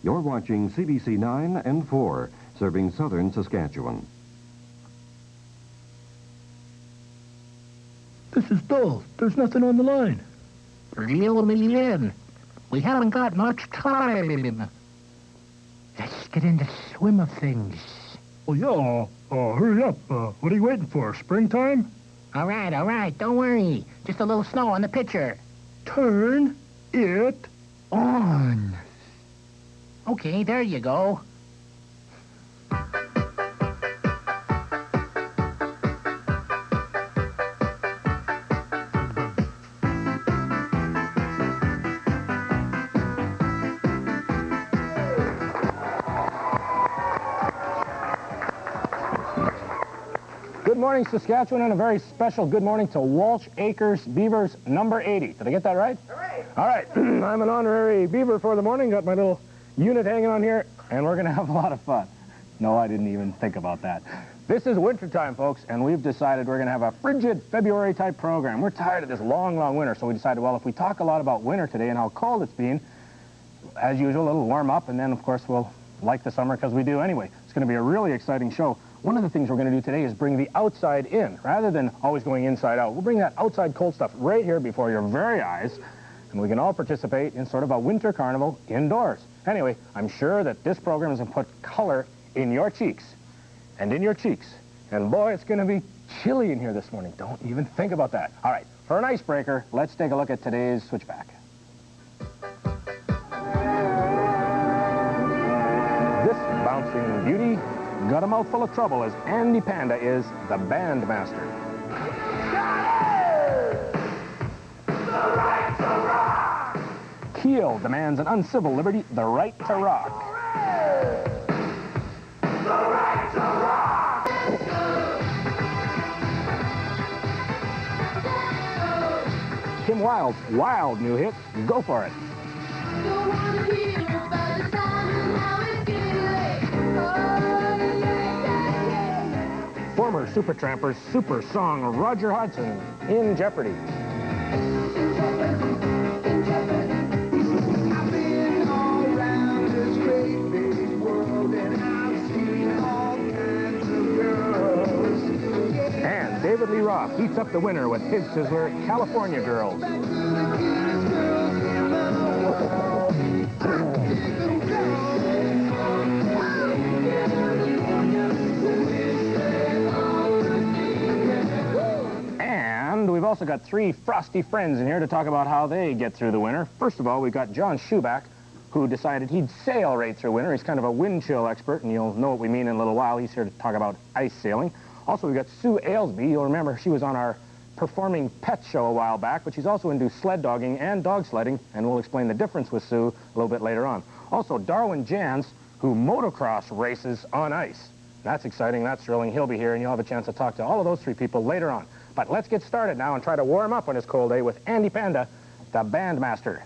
You're watching CBC 9 and 4, serving southern Saskatchewan. This is dull. There's nothing on the line. Reel me in. We haven't got much time. Let's get in the swim of things. Oh, yeah. Hurry up. What are you waiting for? Springtime? All right. Don't worry. Just a little snow on the pitcher. Turn it on. Okay, there you go. Good morning, Saskatchewan, and a very special good morning to Walsh Acres Beavers number 80. Did I get that right? Hooray! All right. I'm an honorary beaver for the morning. Got my little unit hanging on here, and we're going to have a lot of fun. No, I didn't even think about that. This is wintertime, folks, and we've decided we're going to have a frigid February-type program. We're tired of this long, long winter, so we decided, well, if we talk a lot about winter today and how cold it's been, as usual, it'll warm up, and then, of course, we'll like the summer because we do anyway. It's going to be a really exciting show. One of the things we're going to do today is bring the outside in. Rather than always going inside out, we'll bring that outside cold stuff right here before your very eyes, and we can all participate in sort of a winter carnival indoors. Anyway, I'm sure that this program is going to put color in your cheeks and in your cheeks. And boy, it's going to be chilly in here this morning. Don't even think about that. All right, for an icebreaker, let's take a look at today's Switchback. This bouncing beauty got a mouthful of trouble as Andy Panda is the band master. Keel demands an uncivil liberty, the right to rock. Kim Wilde's wild new hit, Go For It. Former Supertrampers super song Roger Hodgson, In Jeopardy. And David Lee Roth heats up the winter with his sizzler, California Girls. We've also got three frosty friends in here to talk about how they get through the winter. First of all, we've got John Switchback, who decided he'd sail right through winter. He's kind of a wind chill expert, and you'll know what we mean in a little while. He's here to talk about ice sailing. Also, we've got Sue Ailsby. You'll remember she was on our performing pet show a while back, but she's also into sled dogging and dog sledding, and we'll explain the difference with Sue a little bit later on. Also, Darwin Jans, who motocross races on ice. That's exciting, that's thrilling. He'll be here, and you'll have a chance to talk to all of those three people later on. But let's get started now and try to warm up on this cold day with Andy Panda, the band master.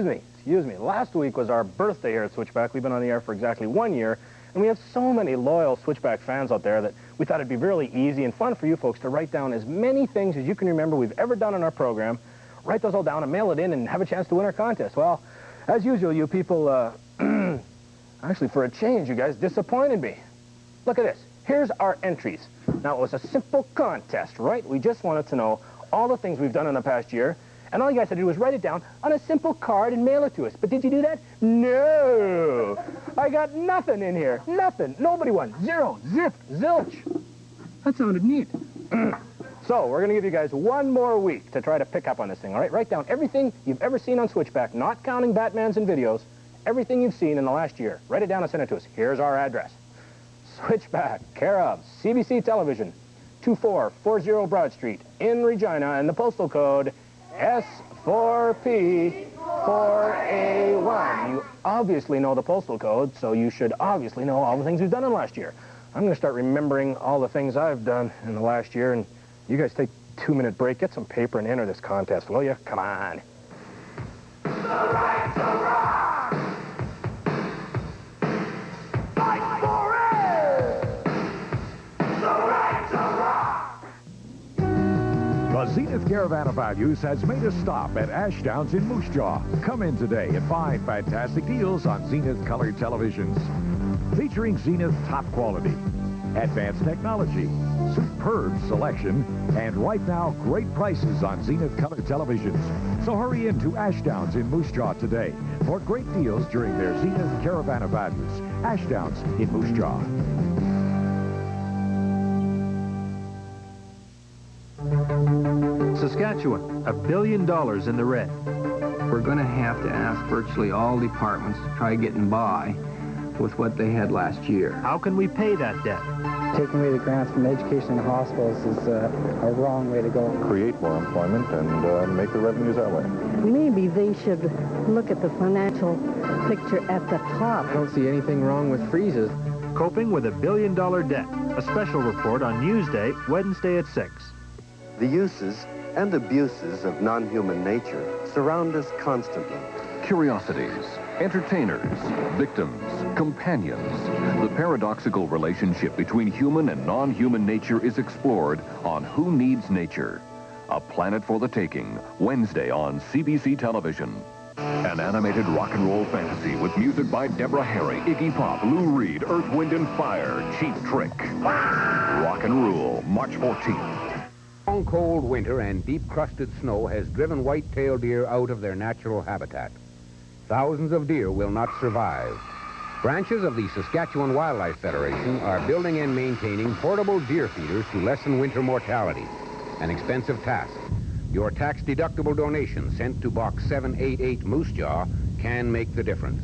excuse me. Last week was our birthday here at Switchback. We've been on the air for exactly 1 year, and we have so many loyal Switchback fans out there that we thought it'd be really easy and fun for you folks to write down as many things as you can remember we've ever done on our program. Write those all down and mail it in and have a chance to win our contest. Well, as usual, you people, actually, for a change, you guys disappointed me. Look at this. Here's our entries. Now, it was a simple contest, right? We just wanted to know all the things we've done in the past year, and all you guys had to do was write it down on a simple card and mail it to us. But did you do that? No! I got nothing in here. Nothing. Nobody won. Zero. Zip. Zilch. That sounded neat. So, we're going to give you guys 1 more week to try to pick up on this thing, all right? Write down everything you've ever seen on Switchback, not counting Batmans and videos, everything you've seen in the last year. Write it down and send it to us. Here's our address. Switchback, care of CBC Television, 2440 Broad Street in Regina, and the postal code S4P4A1. You obviously know the postal code, so you should obviously know all the things we've done in the last year. I'm going to start remembering all the things I've done in the last year, and you guys take a 2-minute break, get some paper, and enter this contest, will you? Come on. The right to rock! Fight for it! The right to rock! The Zenith Caravan of Values has made a stop at Ashdowns in Moose Jaw. Come in today and find fantastic deals on Zenith colored televisions. Featuring Zenith top quality, advanced technology, superb selection, and right now, great prices on Zenith color televisions. So hurry into Ashdowns in Moose Jaw today for great deals during their Zenith Caravan of Values. Ashdowns in Moose Jaw. Saskatchewan, $1 billion in the red. We're going to have to ask virtually all departments to try getting by with what they had last year. How can we pay that debt? Taking away the grants from education and hospitals is a wrong way to go. Create more employment and make the revenues that way. Maybe they should look at the financial picture at the top. I don't see anything wrong with freezes. Coping with $1 billion debt. A special report on Newsday, Wednesday at 6. The uses and abuses of non-human nature surround us constantly. Curiosities, entertainers, victims, companions. The paradoxical relationship between human and non-human nature is explored on Who Needs Nature? A Planet for the Taking, Wednesday on CBC Television. An animated rock and roll fantasy with music by Deborah Harry, Iggy Pop, Lou Reed, Earth, Wind and Fire, Cheap Trick. Rock and Rule, March 14th. Long, cold winter and deep-crusted snow has driven white-tailed deer out of their natural habitat. Thousands of deer will not survive. Branches of the Saskatchewan Wildlife Federation are building and maintaining portable deer feeders to lessen winter mortality. An expensive task. Your tax-deductible donation sent to Box 788 Moose Jaw can make the difference.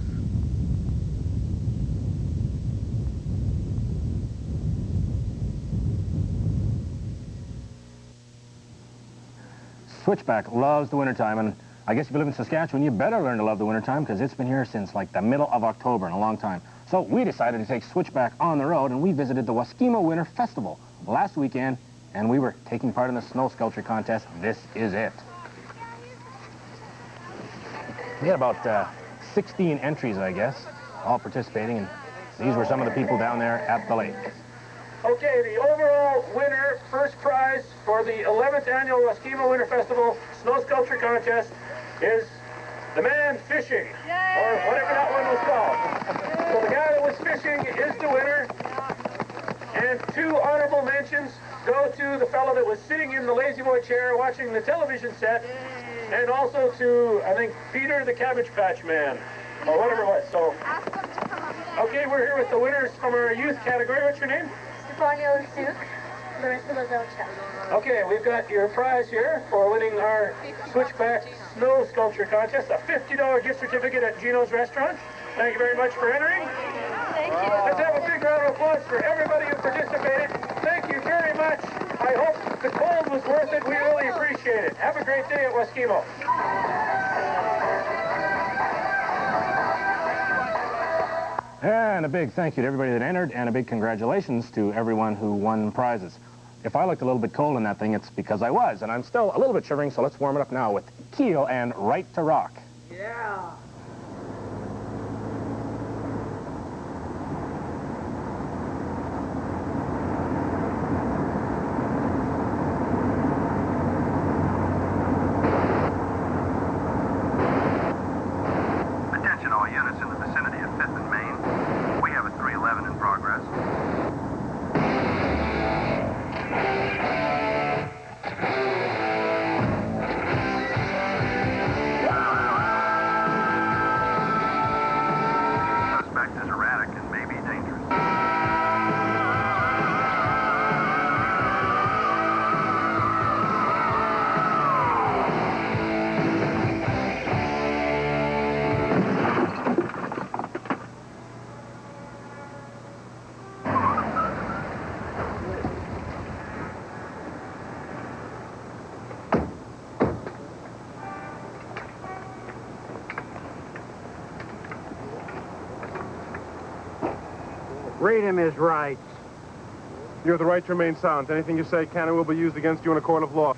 Switchback loves the wintertime, and I guess if you live in Saskatchewan, you better learn to love the wintertime because it's been here since like the middle of October in a long time. So we decided to take Switchback on the road, and we visited the Waskimo Winter Festival last weekend, and we were taking part in the snow sculpture contest. This is it. We had about 16 entries, I guess, all participating, and these were some of the people down there at the lake. Okay, the overall winner, first prize for the 11th annual Waskimo Winter Festival Snow Sculpture Contest is the man fishing, or whatever that one was called. So the guy that was fishing is the winner, and 2 honorable mentions go to the fellow that was sitting in the lazy boy chair watching the television set, and also to, I think, Peter the Cabbage Patch Man, or whatever it was. So, okay, we're here with the winners from our youth category. What's your name? Okay, we've got your prize here for winning our Switchback Snow Sculpture Contest, a $50 gift certificate at Gino's Restaurant. Thank you very much for entering. Thank you. Let's have a big round of applause for everybody who participated. Thank you very much. I hope the cold was worth it. We really appreciate it. Have a great day at Waskimo. And a big thank you to everybody that entered, and a big congratulations to everyone who won prizes. If I looked a little bit cold in that thing, it's because I was, and I'm still a little bit shivering, so let's warm it up now with Keel and Right to Rock. Yeah. Yeah. Attention all units in the vicinity of 5th and Main. We have a 311 in progress. Suspect is erratic and may be dangerous. Read him his rights. You have the right to remain silent. Anything you say can and will be used against you in a court of law.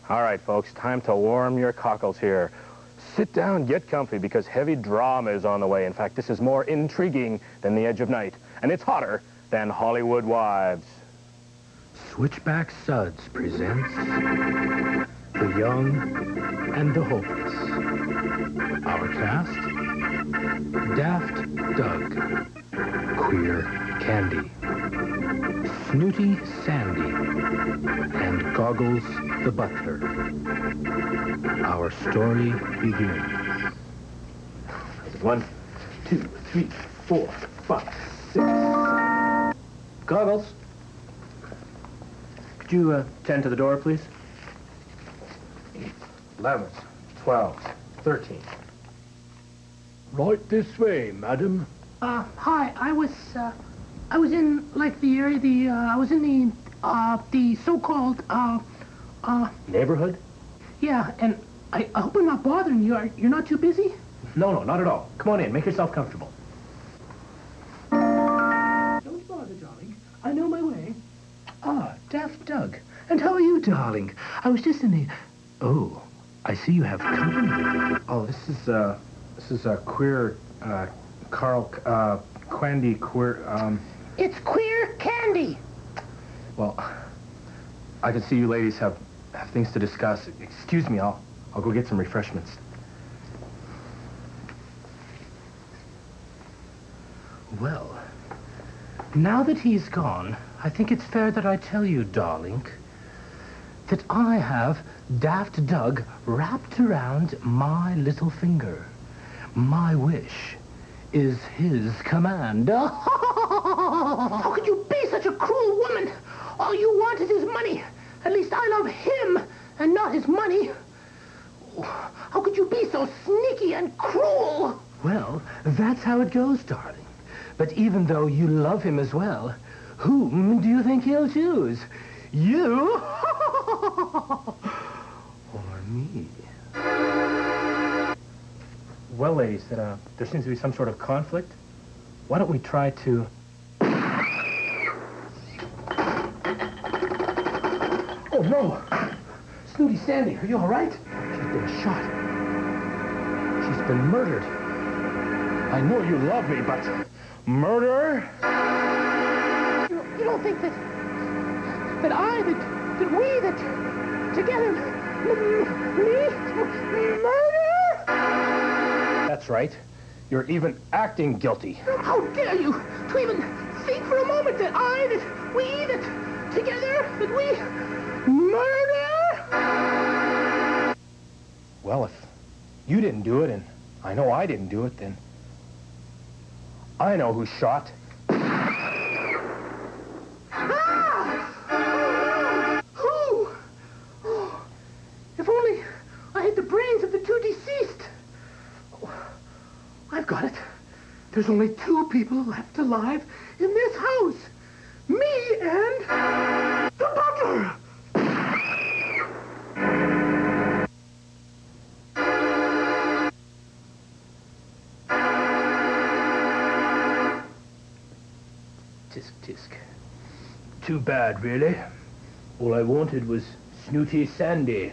All right, folks, time to warm your cockles here. Sit down, get comfy, because heavy drama is on the way. In fact, this is more intriguing than The Edge of Night, and it's hotter than Hollywood Wives. Switchback Suds presents The Young and the Hopeless. Our cast: Daft Doug, Queer Candy, Snooty Sandy, and Goggles the Butler. Our story begins. 1, 2, 3, 4, 5, 6. Goggles. Could you tend to the door, please? 11, 12, 13. Right this way, madam. Hi. I was in, like, the area, I was in the so-called, Neighborhood? Yeah, and I hope I'm not bothering you. You're not too busy? No, not at all. Come on in. Make yourself comfortable. Don't bother, darling. I know my way. Ah, Daft Doug. And how are you, darling? I was just in the... Oh, I see you have company. Oh, this is a queer, Carl, Quandy, queer, It's Queer Candy. Well, I can see you ladies have things to discuss. Excuse me, I'll go get some refreshments. Well, now that he's gone, I think it's fair that I tell you, darling, that I have Daft Doug wrapped around my little finger. My wish is his command. How could you be such a cruel woman? All you want is his money. At least I love him and not his money. How could you be so sneaky and cruel? Well, that's how it goes, darling. But even though you love him as well, whom do you think he'll choose? You or me? Well, ladies, there seems to be some sort of conflict. Why don't we try to... Oh, no! Snooty Sandy, are you all right? She's been shot. She's been murdered. I know you love me, but... Murder? You don't think that we, together, murder? That's right. You're even acting guilty. How dare you to even think for a moment that together, we murder? Well, if you didn't do it, and I know I didn't do it, then I know who shot. Who? Oh, if only I had the brains of the two deceased. Oh, I've got it. There's only two people left alive in this house. Me and the butler. Tisk, tisk. Too bad, really. All I wanted was Snooty Sandy,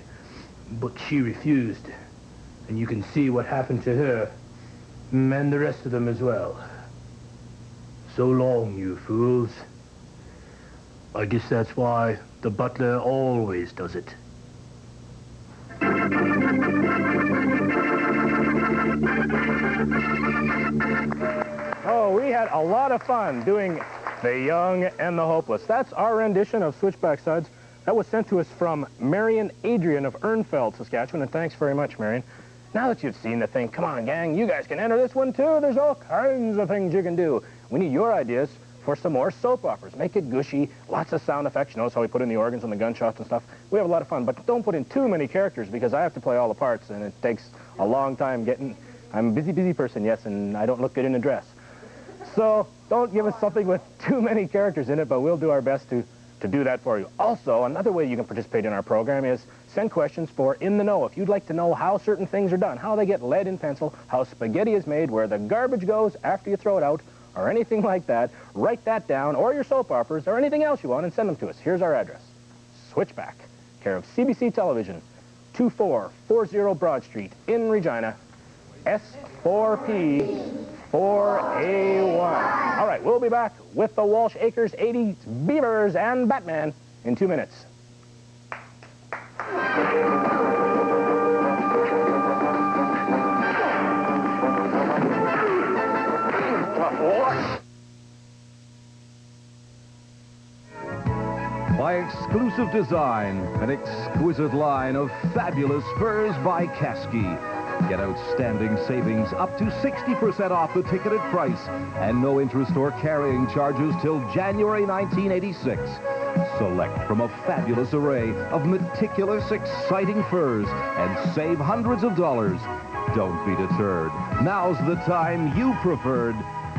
but she refused. And you can see what happened to her, and the rest of them as well. So long, you fools. I guess that's why the butler always does it. Oh, we had a lot of fun doing The Young and the Hopeless. That's our rendition of Switchback Suds. That was sent to us from Marion Adrian of Ernfeld, Saskatchewan, and thanks very much, Marion. Now that you've seen the thing, come on, gang, you guys can enter this one, too. There's all kinds of things you can do. We need your ideas for some more soap operas. Make it gushy, lots of sound effects. You notice how we put in the organs and the gunshots and stuff? We have a lot of fun, but don't put in too many characters because I have to play all the parts, and it takes a long time getting... I'm a busy person, yes, and I don't look good in a dress. So don't give us something with too many characters in it, but we'll do our best to do that for you. Also, another way you can participate in our program is send questions for In the Know. If you'd like to know how certain things are done, how they get lead in pencil, how spaghetti is made, where the garbage goes after you throw it out, or anything like that, write that down, or your soap operas, or anything else you want, and send them to us. Here's our address. Switchback, care of CBC Television, 2440 Broad Street in Regina, S4P 4A1. All right, we'll be back with the Walsh Acres 80s Beavers and Batman in 2 minutes. By exclusive design, an exquisite line of fabulous furs by Kasky. Get outstanding savings up to 60% off the ticketed price and no interest or carrying charges till January 1986. Select from a fabulous array of meticulous, exciting furs and save hundreds of dollars. Don't be deterred. Now's the time you preferred.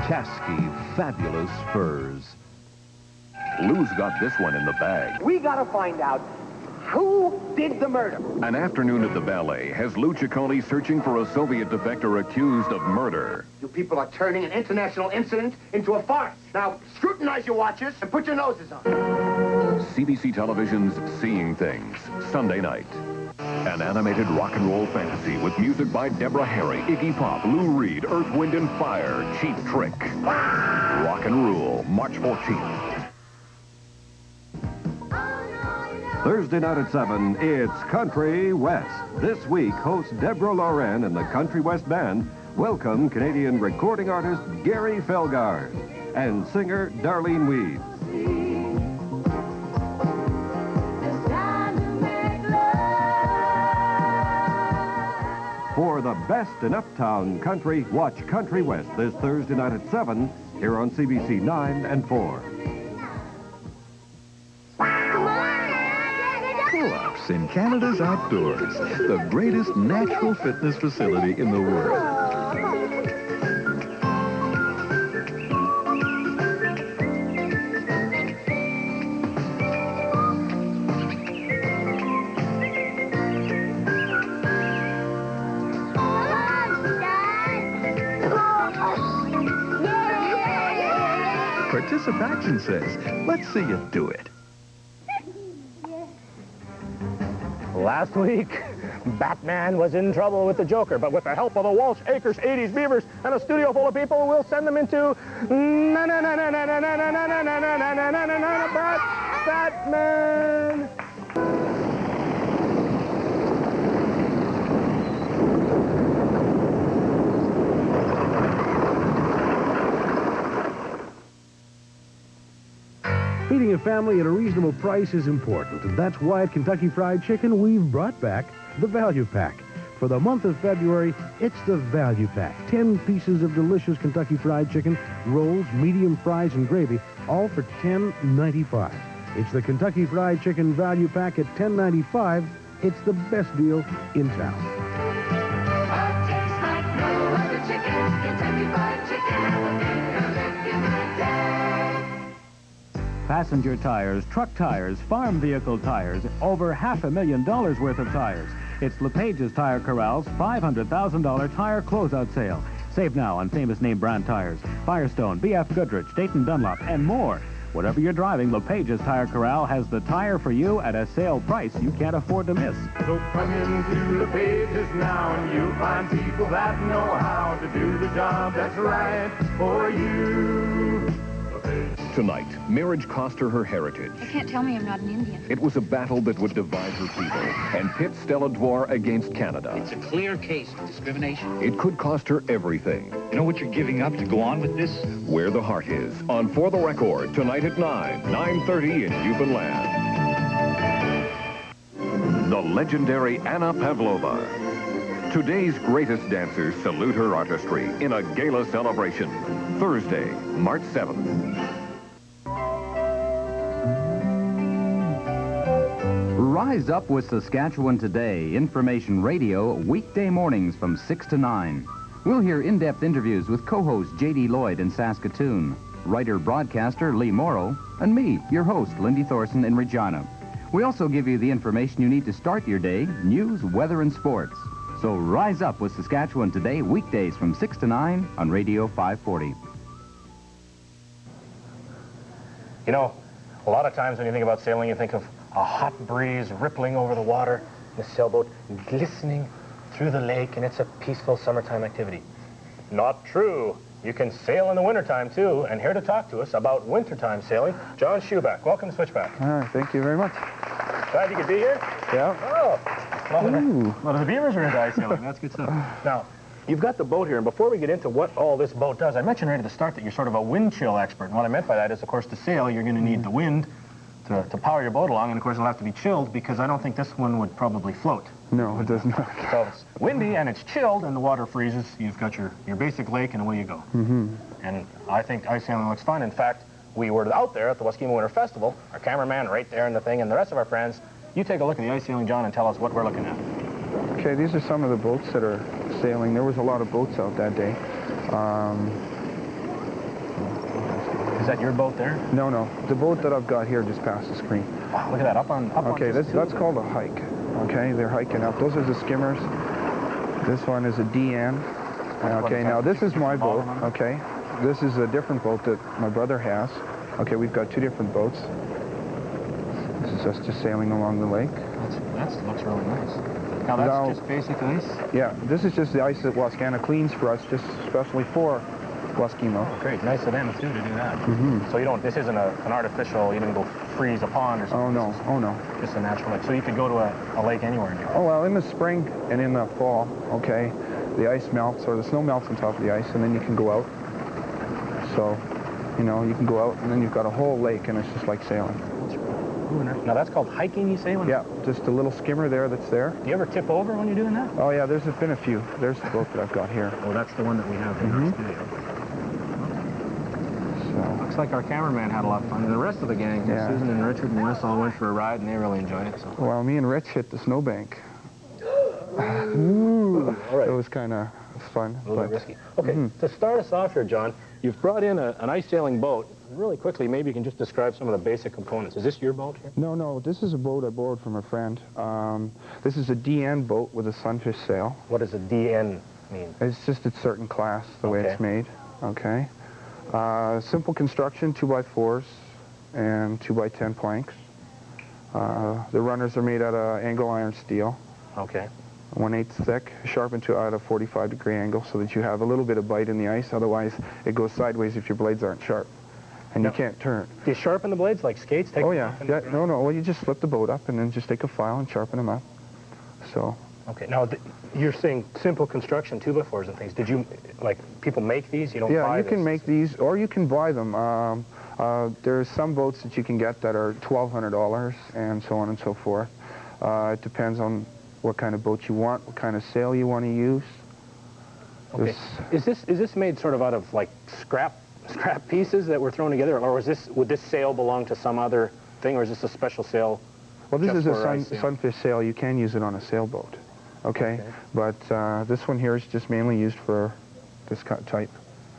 Kasky Fabulous Furs. Lou's got this one in the bag. We gotta find out who did the murder. An afternoon at the ballet has Lou Ciccone searching for a Soviet defector accused of murder. You people are turning an international incident into a farce. Now, scrutinize your watches and put your noses on. CBC Television's Seeing Things, Sunday night. An animated rock and roll fantasy with music by Deborah Harry, Iggy Pop, Lou Reed, Earth, Wind and Fire, Cheap Trick. Rock and Rule, March 14th. Thursday night at 7, it's Country West. This week, host Deborah Loren and the Country West Band welcome Canadian recording artist Gary Felgard and singer Darlene Weeds. For the best in Uptown Country, watch Country West this Thursday night at 7 here on CBC 9 and 4. Pull-ups in Canada's outdoors, the greatest natural fitness facility in the world. Participation says, let's see you do it. Last week, Batman was in trouble with the Joker, but with the help of the Walsh Acres 80s Beavers and a studio full of people, we'll send them into Batman. Feeding a family at a reasonable price is important, and that's why at Kentucky Fried Chicken we've brought back the Value Pack. For the month of February, it's the Value Pack. 10 pieces of delicious Kentucky Fried Chicken, rolls, medium fries, and gravy, all for $10.95. It's the Kentucky Fried Chicken Value Pack at $10.95. It's the best deal in town. Passenger tires, truck tires, farm vehicle tires, over $500,000 worth of tires. It's LePage's Tire Corral's $500,000 tire closeout sale. Save now on famous name brand tires, Firestone, BF Goodrich, Dayton Dunlop, and more. Whatever you're driving, LePage's Tire Corral has the tire for you at a sale price you can't afford to miss. So come into LePage's now and you'll find people that know how to do the job that's right for you. Tonight, marriage cost her heritage. I can't tell me I'm not an Indian. It was a battle that would divide her people and pit Stella Dwar against Canada. It's a clear case of discrimination. It could cost her everything. You know what you're giving up to go on with this? Where the Heart Is, on For the Record, tonight at 9:30 in Newfoundland. The legendary Anna Pavlova. Today's greatest dancers salute her artistry in a gala celebration. Thursday, March 7th. Rise up with Saskatchewan Today, information radio, weekday mornings from 6 to 9. We'll hear in-depth interviews with co-host J.D. Lloyd in Saskatoon, writer-broadcaster Lee Morrow, and me, your host, Lindy Thorson in Regina. We also give you the information you need to start your day, news, weather, and sports. So rise up with Saskatchewan Today, weekdays from 6 to 9 on Radio 540. You know, a lot of times when you think about sailing, you think of a hot breeze rippling over the water, the sailboat glistening through the lake, and it's a peaceful summertime activity. Not true. You can sail in the wintertime, too. And here to talk to us about wintertime sailing, John Switchback. Welcome to Switchback. All right, thank you very much. Glad you could be here. Yeah. Oh, a lot of the beavers are into ice sailing. That's good stuff. Now, you've got the boat here, and before we get into what all this boat does, I mentioned right at the start that you're sort of a wind chill expert. And what I meant by that is, of course, to sail, you're going to need the wind to power your boat along, and of course it'll have to be chilled because I don't think this one would probably float. No, it does not. So it's windy and it's chilled and the water freezes. You've got your basic lake and away you go. Mm-hmm. And I think ice sailing looks fun. In fact, we were out there at the Waskima Winter Festival, our cameraman right there in the thing, and the rest of our friends. You take a look at the ice sailing, John, and tell us what we're looking at. Okay, these are some of the boats that are sailing. There was a lot of boats out that day. Is that your boat there? No, no. The boat that I've got here just past the screen. Wow, look at that, up on okay, that's called a hike. Okay, they're hiking up. Those are the skimmers. This one is a DN. Okay, now this is my boat. Okay, this is a different boat that my brother has. Okay, we've got two different boats. This is us just sailing along the lake. That looks really nice. Now that's just basic ice? Yeah, this is just the ice that Wascana cleans for us, just especially for Waskimo. Great, nice of them too to do that. Mm-hmm. So you don't, this isn't an artificial, you didn't go freeze a pond or something. Oh no, oh no. Just a natural lake. So you could go to a lake anywhere in Europe. Oh well, in the spring and in the fall, okay, the ice melts or the snow melts on top of the ice and then you can go out. So, you know, you can go out and then you've got a whole lake and it's just like sailing. Now that's called hiking, you say? Yeah, just a little skimmer there that's there. Do you ever tip over when you're doing that? Oh yeah, there's been a few. There's the boat that I've got here. Oh, that's the one that we have in our studio. Looks like our cameraman had a lot of fun. And the rest of the gang, Susan and Richard and Wes all went for a ride, and they really enjoyed it. So. Well, me and Rich hit the snowbank. Ooh, all right. It was kind of fun. A little bit risky. Okay, to start us off here, John, you've brought in an ice sailing boat. Really quickly, maybe you can just describe some of the basic components. Is this your boat here? No, no, this is a boat I borrowed from a friend. This is a DN boat with a sunfish sail. What does a DN mean? It's just a certain class, the way it's made. Okay. Simple construction, 2x4s and 2x10 planks. The runners are made out of angle iron steel. Okay. 1/8 thick, sharpened to at a 45-degree angle so that you have a little bit of bite in the ice. Otherwise, it goes sideways if your blades aren't sharp. And you can't turn. Do you sharpen the blades like skates? Oh, yeah. No, no. Well, you just flip the boat up and then just take a file and sharpen them up. So. Okay. Now, you're saying simple construction, 2x4s and things. Did you, like, people make these? You don't buy Yeah, you this? can make these, or you can buy them. There's some boats that you can get that are $1,200 and so on and so forth. It depends on what kind of boat you want, what kind of sail you want to use. Okay. Is this made sort of out of, like, scrap pieces that were thrown together, or would this sail belong to some other thing, or is this a special sail? Well, this is a sunfish sail. You can use it on a sailboat, okay? But this one here is just mainly used for this type,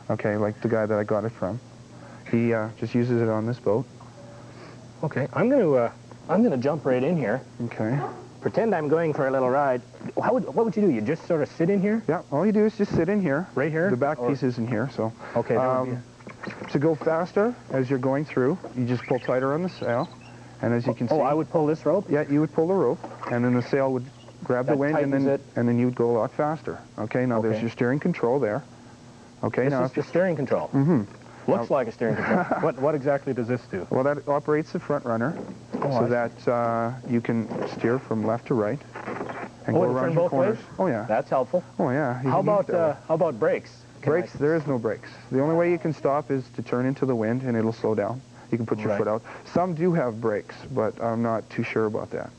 okay, like the guy that I got it from. He just uses it on this boat. Okay, I'm gonna jump right in here. Okay. Pretend I'm going for a little ride. What would you do? You just sort of sit in here? Yeah, all you do is just sit in here. Right here? The back piece is in here, so. Okay, to go faster as you're going through, you just pull tighter on the sail. And as you can see... Oh, I would pull this rope? Yeah, you would pull the rope, and then the sail would grab the wind, and then you would go a lot faster. Okay, now there's your steering control there. Okay, this now... This is the steering control? Mm-hmm. Looks like a steering control. What exactly does this do? Well, that operates the front runner, so that you can steer from left to right. And go around your corners. Oh, yeah. That's helpful. Oh, yeah. How about brakes? Brakes, there is no brakes. The only way you can stop is to turn into the wind, and it'll slow down. You can put your foot out. Some do have brakes, but I'm not too sure about that.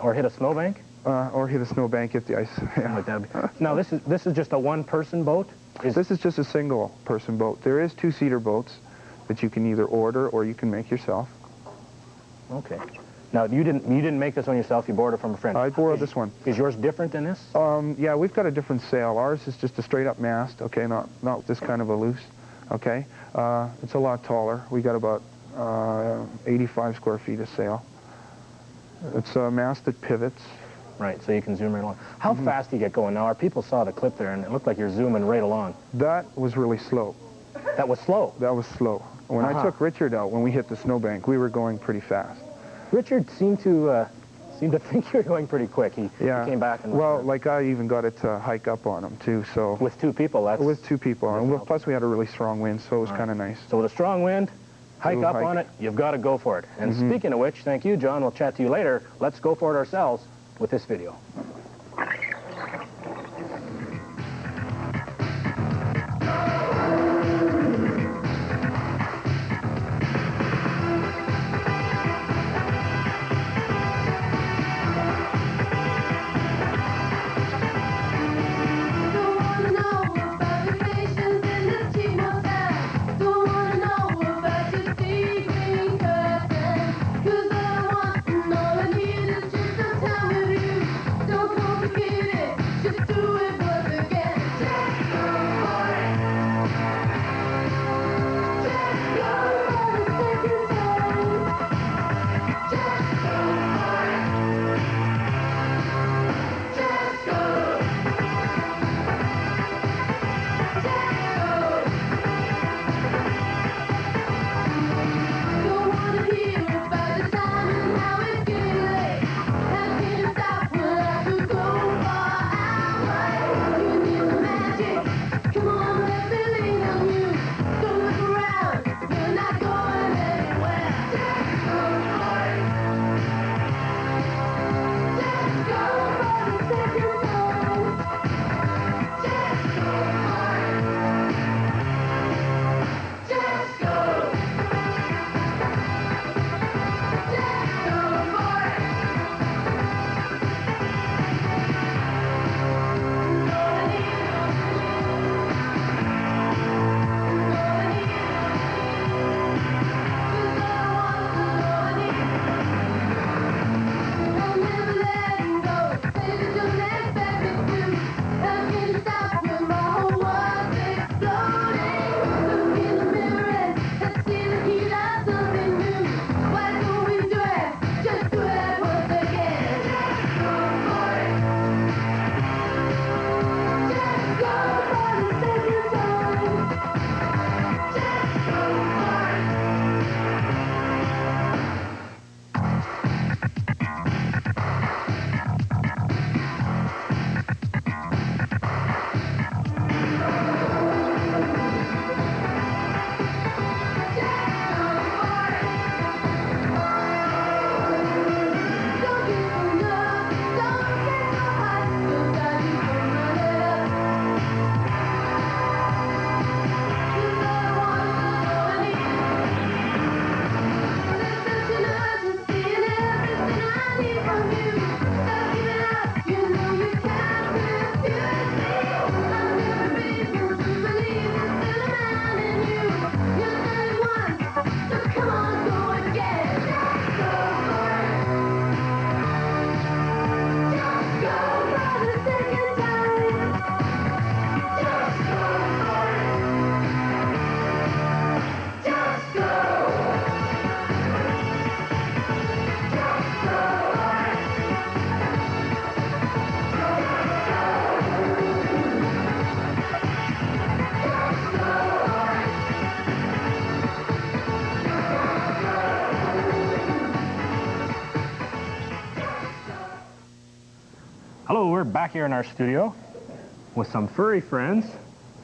Or hit a snowbank? Or hit a snowbank if the ice... Yeah. Like that. Now, this is just a one-person boat? This is just a single-person boat. There is two-seater boats that you can either order or you can make yourself. Okay. Now, you didn't make this one yourself. You borrowed it from a friend. I borrowed this one. Is yours different than this? Yeah, we've got a different sail. Ours is just a straight-up mast, okay, not this kind of a loose, okay? It's a lot taller. We got about 85 square feet of sail. It's a mast that pivots. Right, so you can zoom right along. How fast do you get going? Now, our people saw the clip there, and it looked like you're zooming right along. That was really slow. That was slow? That was slow. When I took Richard out, when we hit the snowbank, we were going pretty fast. Richard seemed to seemed to think you were going pretty quick. He came back and... Well, like I even got it to hike up on him, too, so... With 2 people, that's... With 2 people, and plus we had a really strong wind, so it was kind of nice. So with a strong wind, hike up on it, you've got to go for it. And speaking of which, thank you, John. We'll chat to you later. Let's go for it ourselves with this video. Hello, we're back here in our studio with some furry friends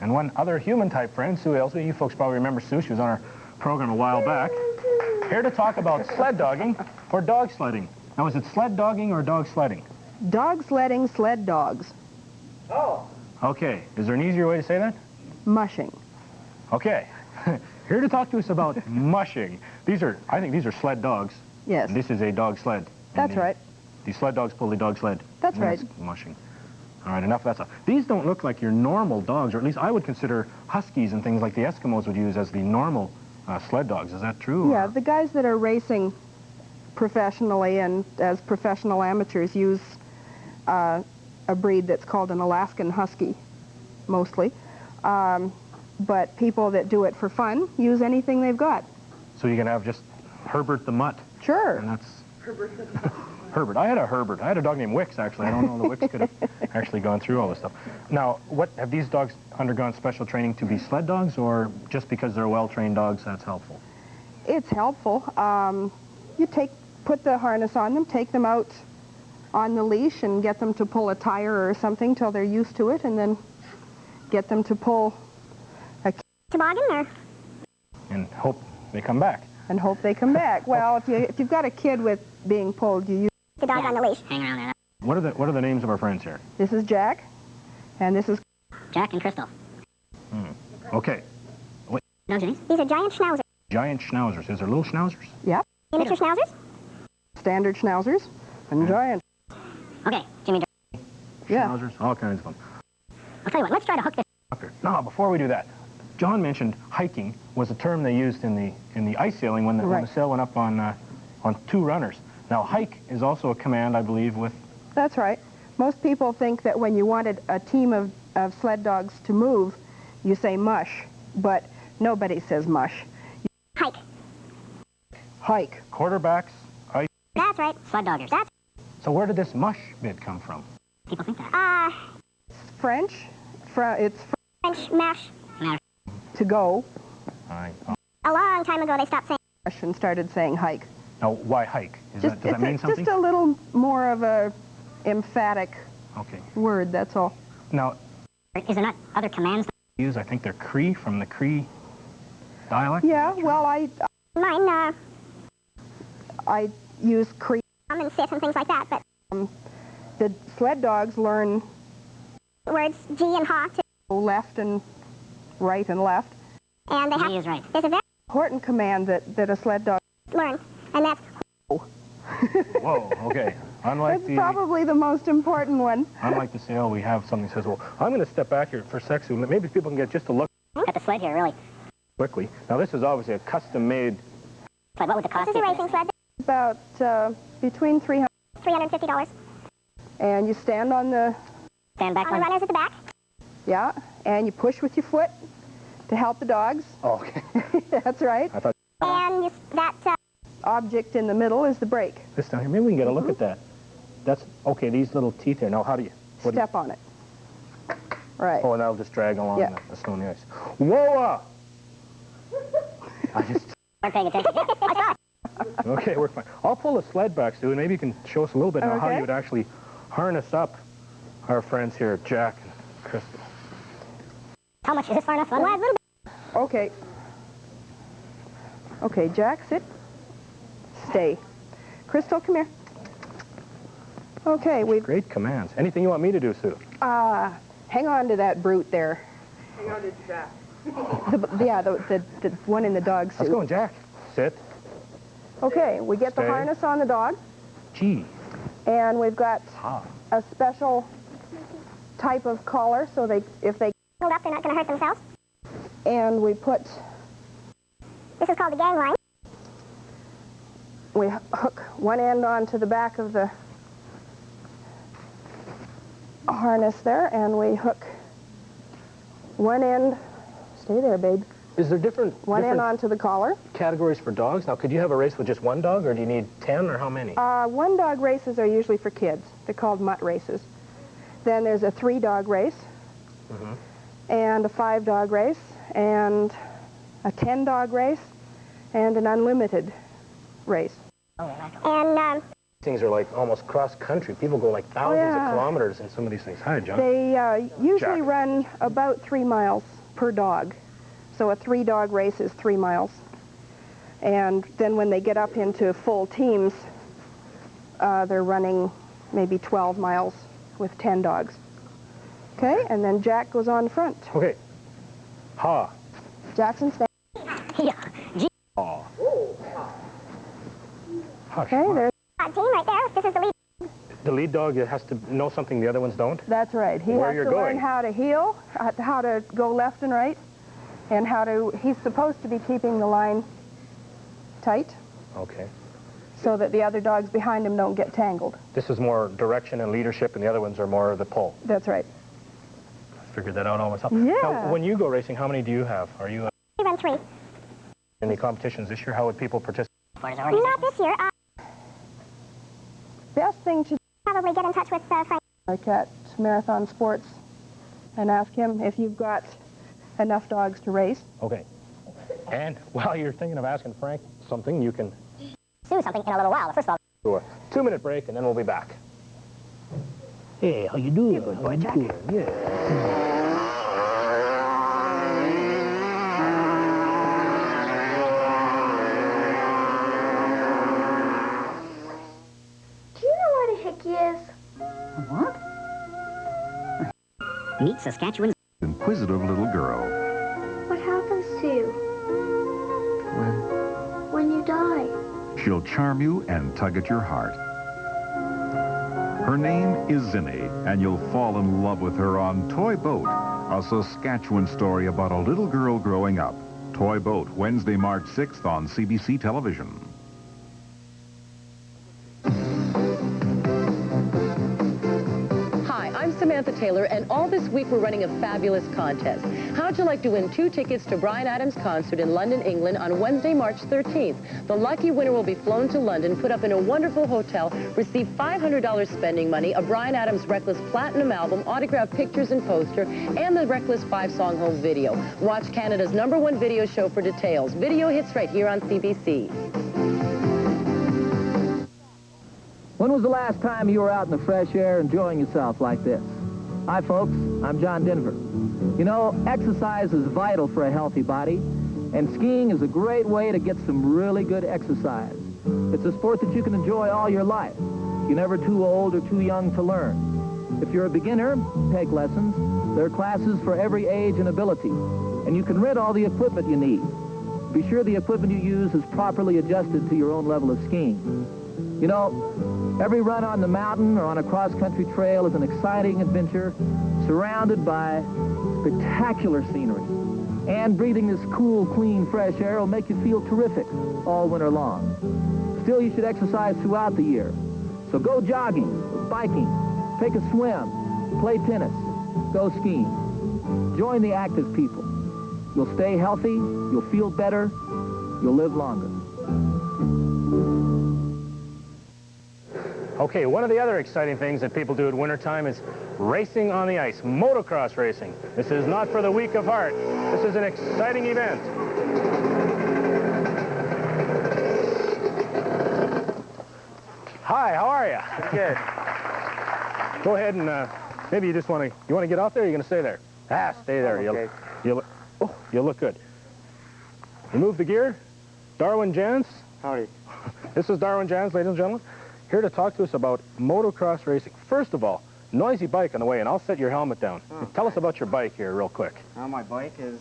and one other human-type friend, Sue Aylesby. You folks probably remember Sue. She was on our program a while back. Here to talk about sled dogging or dog sledding. Now, is it sled dogging or dog sledding? Dog sledding, sled dogs. Oh. Okay. Is there an easier way to say that? Mushing. Okay. Here to talk to us about mushing. I think these are sled dogs. Yes. And this is a dog sled. That's right. These sled dogs pull the dog sled. That's right. That's mushing. All right, enough of that stuff. These don't look like your normal dogs, or at least I would consider huskies and things like the Eskimos would use as the normal sled dogs. Is that true? Yeah, the guys that are racing professionally and as professional amateurs use a breed that's called an Alaskan Husky, mostly. But people that do it for fun use anything they've got. So you can have just Herbert the Mutt. Sure. And that's... Herbert. I had a Herbert. I had a dog named Wicks, actually. I don't know the Wicks could have actually gone through all this stuff. Now, have these dogs undergone special training to be sled dogs, or just because they're well-trained dogs, that's helpful? It's helpful. You put the harness on them, take them out on the leash and get them to pull a tire or something till they're used to it, and then get them to pull a toboggan or? And hope they come back. And hope they come back. Well, if you've got a kid with being pulled, you use the dog on the leash. Hang around there. What are the names of our friends here? This is Jack, and this is Jack and Crystal. Okay. Wait. No, James. These are giant schnauzers. Giant schnauzers. Is there little schnauzers? Yep. Miniature schnauzers? Standard schnauzers and giant. Okay, Jimmy. Yeah. Schnauzers, all kinds of them. I'll tell you what, let's try to hook this. No, before we do that, John mentioned hiking was a term they used in the ice sailing when the sail went up on 2 runners. Now, hike is also a command, I believe, with... That's right. Most people think that when you wanted a team of sled dogs to move, you say mush, but nobody says mush. Hike. Hike. Quarterbacks, ice. That's right. Sled doggers. That's... So where did this mush bit come from? People think that. French. It's French mash. To go. A long time ago, they stopped saying mush and started saying hike. Now, why hike? Does that mean something? Just a little more of a emphatic word, that's all. Now, is there not other commands? Use, I think they're Cree, from the Cree dialect? Yeah, well, Mine, I use Cree. And sit and things like that, but... the sled dogs learn... words G and ha to... left and right and left. And they have... G is right. There's a very... important command that a sled dog... learn, and that's... Whoa, okay. Unlike That's probably the most important one. Unlike the sail, we have something that says, well, I'm going to step back here for a sec so maybe people can get just a look at the sled here, really. Quickly. Now, this is obviously a custom-made... Sled. What would the cost be? This is a racing sled. About between $350. And you stand on the... Stand back on the runners at the back. Yeah, and you push with your foot to help the dogs. Oh, okay. That's right. I thought... And that... object in the middle is the brake. This down here, maybe we can get a look at that. That's, okay, these little teeth here. Now, how do you... Step on it. Right. Oh, and that'll just drag along the snow and the ice. Whoa! I just... weren't paying attention. I thought. Okay, we're fine. I'll pull the sled back, Stu, and maybe you can show us a little bit now how you would actually harness up our friends here, Jack and Crystal. How much? Is this far enough? Well, a little bit. Okay. Okay, Jack, sit. Stay. Crystal, come here. Okay, we've... Great commands. Anything you want me to do, Sue? Hang on to that brute there. Hang on to Jack. the one in the dog suit. Let's go, Jack. Sit. Okay, we get the harness on the dog. Gee. And we've got a special type of collar so if they hold up, they're not going to hurt themselves. And we put... This is called the gang line. We hook one end onto the back of the harness there, and we hook one end... Stay there, babe. Is there different end onto the collar. Categories for dogs? Now, could you have a race with just one dog, or do you need 10, or how many? One dog races are usually for kids. They're called mutt races. Then there's a 3-dog race, and a 5-dog race, and a 10-dog race, and an unlimited race. And, things are like almost cross-country. People go like thousands of kilometers in some of these things. Hi, John. They usually run about 3 miles per dog. So a 3-dog race is 3 miles. And then when they get up into full teams, they're running maybe 12 miles with 10 dogs. Okay, and then Jack goes on front. Okay. Ha. Jackson, stand. Yeah. Ha. Okay, there's team right there. This is the lead. The lead dog has to know something the other ones don't? That's right. He has to learn how to heel, how to go left and right, and he's supposed to be keeping the line tight. Okay. So that the other dogs behind him don't get tangled. This is more direction and leadership, and the other ones are more the pull. That's right. I figured that out all myself. Yeah. Now, when you go racing, how many do you have? Are you... We run 3. Any competitions this year? How would people participate? Not this year. Best thing to probably get in touch with Frank. Like at Marathon Sports and ask him if you've got enough dogs to race. Okay. And while you're thinking of asking Frank something, you can do something in a little while. First of all, do a 2-minute break, and then we'll be back. Hey, how you doing? You good boy, Jack. Yeah. Do you know what a hickey is? What? Meet Saskatchewan's Inquisitive little girl. What happens to you? When you die? She'll charm you and tug at your heart. Her name is Zinni, and you'll fall in love with her on Toy Boat, a Saskatchewan story about a little girl growing up. Toy Boat, Wednesday, March 6th on CBC Television. Hi, I'm Samantha Taylor, and all this week we're running a fabulous contest. How'd you like to win 2 tickets to Bryan Adams' concert in London, England on Wednesday, March 13th? The lucky winner will be flown to London, put up in a wonderful hotel, receive $500 spending money, a Bryan Adams Reckless Platinum album, autographed pictures and poster, and the Reckless 5-song home video. Watch Canada's #1 video show for details. Video hits right here on CBC. When was the last time you were out in the fresh air enjoying yourself like this? Hi, folks. I'm John Denver. You know, exercise is vital for a healthy body, and skiing is a great way to get some really good exercise. It's a sport that you can enjoy all your life. You're never too old or too young to learn. If you're a beginner, take lessons. There are classes for every age and ability, and you can rent all the equipment you need. Be sure the equipment you use is properly adjusted to your own level of skiing. You know, every run on the mountain or on a cross-country trail is an exciting adventure surrounded by spectacular scenery. And breathing this cool, clean, fresh air will make you feel terrific all winter long. Still, you should exercise throughout the year. So go jogging, biking, take a swim, play tennis, go skiing. Join the active people. You'll stay healthy, you'll feel better, you'll live longer. Okay, one of the other exciting things that people do at wintertime is racing on the ice, motocross racing. This is not for the weak of heart. This is an exciting event. Hi, how are you? Good. Go ahead and maybe you just want to get out there, or you're going to stay there? Ah, stay there. Okay. You'll look good. You move the gear. Darwin Jans. Howdy. This is Darwin Jans, ladies and gentlemen, here to talk to us about motocross racing. First of all, noisy bike on the way, and I'll set your helmet down. Oh. Tell us about your bike here real quick. My bike is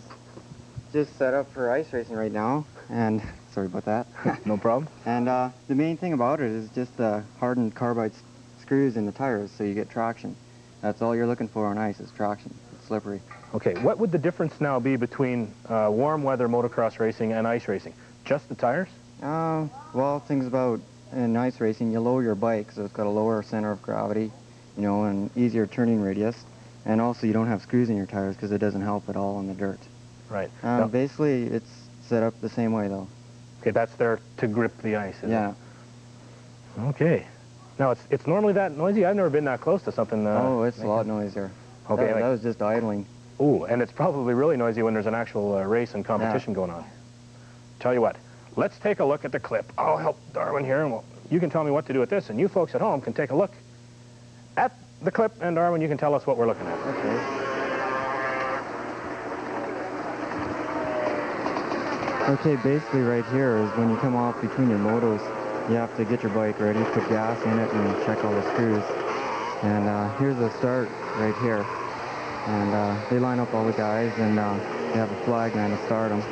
just set up for ice racing right now, and sorry about that. No problem. And the main thing about it is just the hardened carbide screws in the tires so you get traction. That's all you're looking for on ice is traction. It's slippery. Okay, what would the difference now be between warm weather motocross racing and ice racing? Just the tires? Well, things about in ice racing, you lower your bike, so it's got a lower center of gravity, you know, and easier turning radius. And also you don't have screws in your tires because it doesn't help at all on the dirt. Right. Basically, it's set up the same way, though. Okay, that's there to grip the ice, is Yeah. it? Okay. Now, it's normally that noisy? I've never been that close to something. Oh, it's a lot noisier. Okay. That was just idling. Ooh, and it's probably really noisy when there's an actual race and competition going on. Tell you what, let's take a look at the clip. I'll help Darwin here, and you can tell me what to do with this, and you folks at home can take a look at the clip, and Darwin, you can tell us what we're looking at. Okay, basically right here is when you come off between your motos, you have to get your bike ready, put gas in it, and check all the screws. And here's the start right here. And they line up all the guys, and they have a flag man to start them.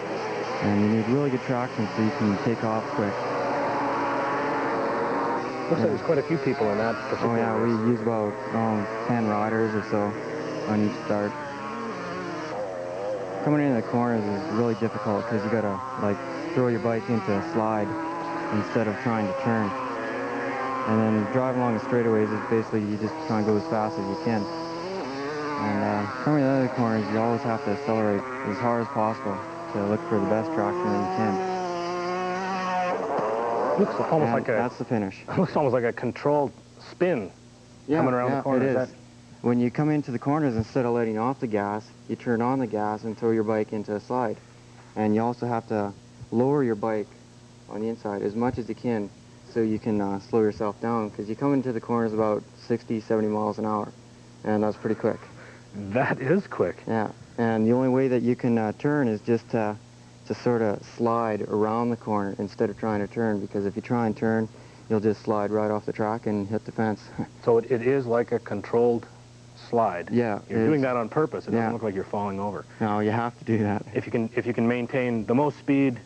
And you need really good traction so you can take off quick. Looks like there's quite a few people in that particular race. We use about 10 riders or so on each start. Coming into the corners is really difficult because you gotta throw your bike into a slide instead of trying to turn. And then driving along the straightaways is basically you just try and go as fast as you can. And coming to the other corners, you always have to accelerate as hard as possible to look for the best traction that you can. Looks almost like that's the finish. Looks almost like a controlled spin coming around the corner. It is. When you come into the corners, instead of letting off the gas, you turn on the gas and throw your bike into a slide. And you also have to lower your bike on the inside as much as you can so you can slow yourself down, because you come into the corners about 60, 70 miles an hour, and that's pretty quick. That is quick. Yeah, and the only way that you can turn is just to sort of slide around the corner instead of trying to turn, because if you try and turn, you'll just slide right off the track and hit the fence. So it is like a controlled slide. Yeah. You're doing that on purpose. It doesn't Yeah. look like you're falling over. No, you have to do that. If you can maintain the most speed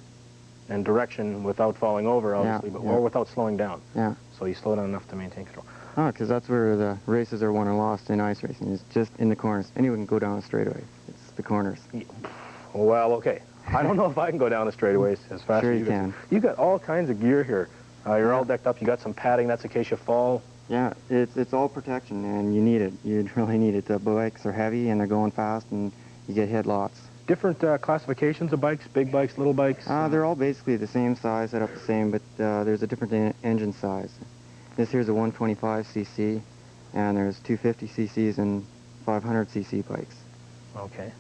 and direction without falling over, obviously, Yeah, but yeah. or without slowing down. Yeah. So you slow down enough to maintain control. Oh, because that's where the races are won and lost in ice racing, is just in the corners. Anyone can go down a straightaway. It's the corners. Well, okay. I don't know if I can go down the straightaways as fast Sure as you guys. can. You got all kinds of gear here. You're all decked up. You got some padding. That's in case you fall. Yeah, it's all protection, and you need it. You really need it. The bikes are heavy, and they're going fast, and you get hit lots. Different classifications of bikes, big bikes, little bikes? They're all basically the same size, set up the same, but there's a different engine size. This here's a 125cc, and there's 250cc's and 500cc bikes. Okay.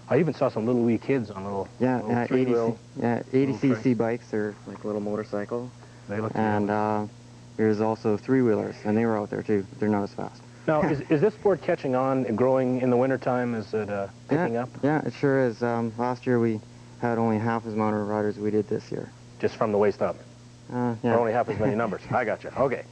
I even saw some little wee kids on little, Yeah, little three-wheel. 80cc bikes are like a little motorcycle. They look And there's also three-wheelers, and they were out there too. They're not as fast. Now, is this sport catching on and growing in the wintertime? Is it picking up? Yeah, it sure is. Last year we had only half as many riders as we did this year. Just from the waist up? Yeah. Or only half as many numbers. I got you. Okay.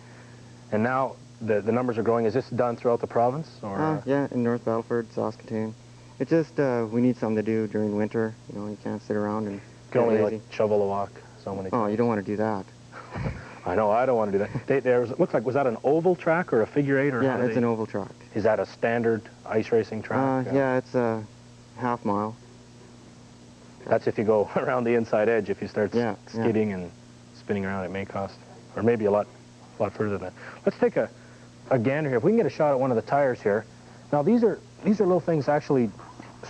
And now the numbers are growing. Is this done throughout the province? Or Yeah, in North Battleford, Saskatoon. It's just we need something to do during winter. You know, you can't sit around and You can only get lazy. like shovel a walk so many times. Oh, you don't want to do that. I know, I don't want to do that. It looks like, was that an oval track or a figure eight? Or Yeah, it's an oval track. Is that a standard ice racing track? Yeah, it's a half mile. That's if you go around the inside edge. If you start Yeah, skidding and spinning around, it may cost, or maybe a lot further than that. Let's take a gander here. If we can get a shot at one of the tires here. Now, these are little things actually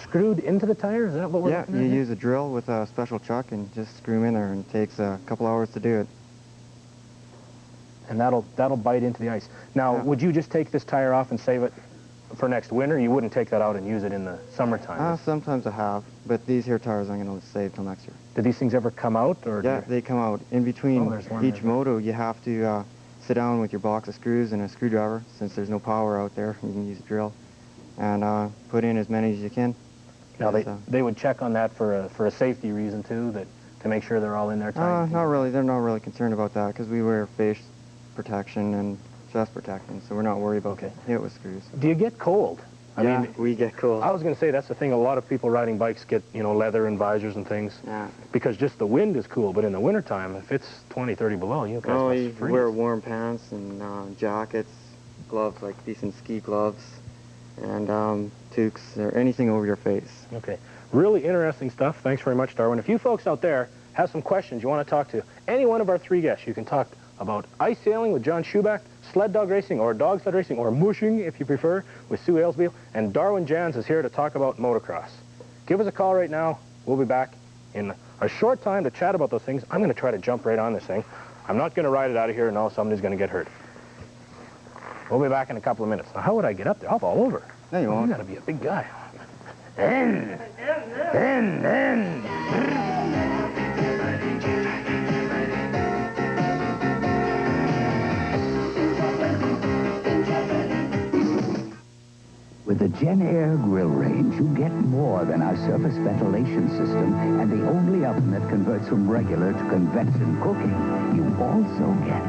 screwed into the tires? Is that what we're looking at you here? use a drill with a special chuck and just screw them in there, and it takes a couple hours to do it. And that'll bite into the ice. Now, would you just take this tire off and save it for next winter? You wouldn't take that out and use it in the summertime? Sometimes I have, but these here tires I'm going to save till next year. Did these things ever come out? Or Yeah, they come out. In between there's one each there. moto, you have to sit down with your box of screws and a screwdriver. Since there's no power out there, you can use a drill, and put in as many as you can. Now, they would check on that for a safety reason, too, to make sure they're all in there tight? Not really. They're not really concerned about that, because we wear face protection and chest protection, so we're not worried about hit with screws. Do you get cold? I mean, we get cold. I was going to say that's the thing. A lot of people riding bikes get, leather and visors and things. Yeah. Because just the wind is cool. But in the wintertime, if it's 20, 30 below, you guys must you freeze. wear warm pants and jackets, gloves, like decent ski gloves, and toques or anything over your face. Okay. Really interesting stuff. Thanks very much, Darwin. If you folks out there have some questions you want to talk to any one of our three guests, you can talk about ice sailing with John Switchback, sled dog racing, or dog sled racing, or mushing, if you prefer, with Sue Ailesbeil, and Darwin Jans is here to talk about motocross. Give us a call right now. We'll be back in a short time to chat about those things. I'm going to try to jump right on this thing. I'm not going to ride it out of here. No, somebody's going to get hurt. We'll be back in a couple of minutes. Now, how would I get up there? I'll fall over. No, you won't. You got to be a big guy. With the Gen Air grill range, you get more than our surface ventilation system and the only oven that converts from regular to convection cooking. You also get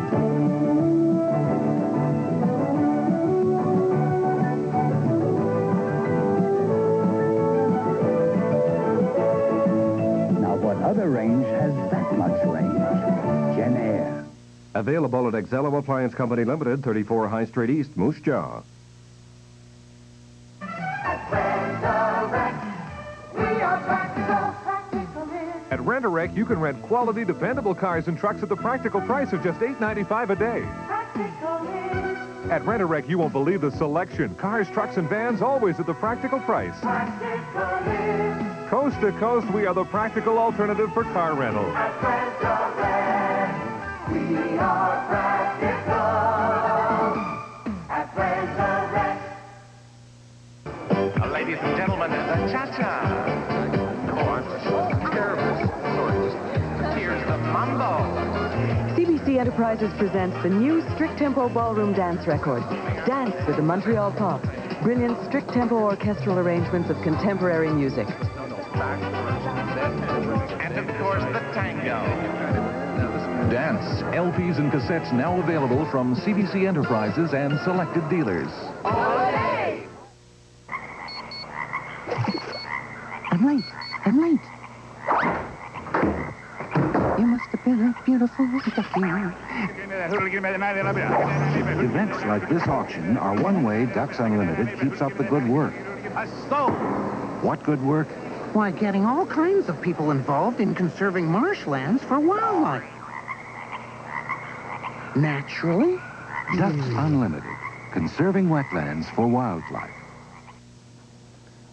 now, what other range has that much range? Gen Air. Available at Excello Appliance Company Limited, 34 High Street East, Moose Jaw. At Rent-A-Wreck, you can rent quality, dependable cars and trucks at the practical price of just $8.95 a day. At Rent-A-Wreck, you won't believe the selection. Cars, trucks, and vans, always at the practical price. Coast to coast, we are the practical alternative for car rental. We are practical at Rent-A-Wreck. Ladies and gentlemen, the cha-cha. Here's the mambo. CBC Enterprises presents the new strict tempo ballroom dance record. Dance with the Montreal Pops. Brilliant strict tempo orchestral arrangements of contemporary music. And of course, the tango. Dance, LPs and cassettes now available from CBC Enterprises and selected dealers. Olé! I'm late. You must have been a beautiful ducky. Events like this auction are one way Ducks Unlimited keeps up the good work. What good work? Why, getting all kinds of people involved in conserving marshlands for wildlife. Naturally. Ducks Unlimited, conserving wetlands for wildlife.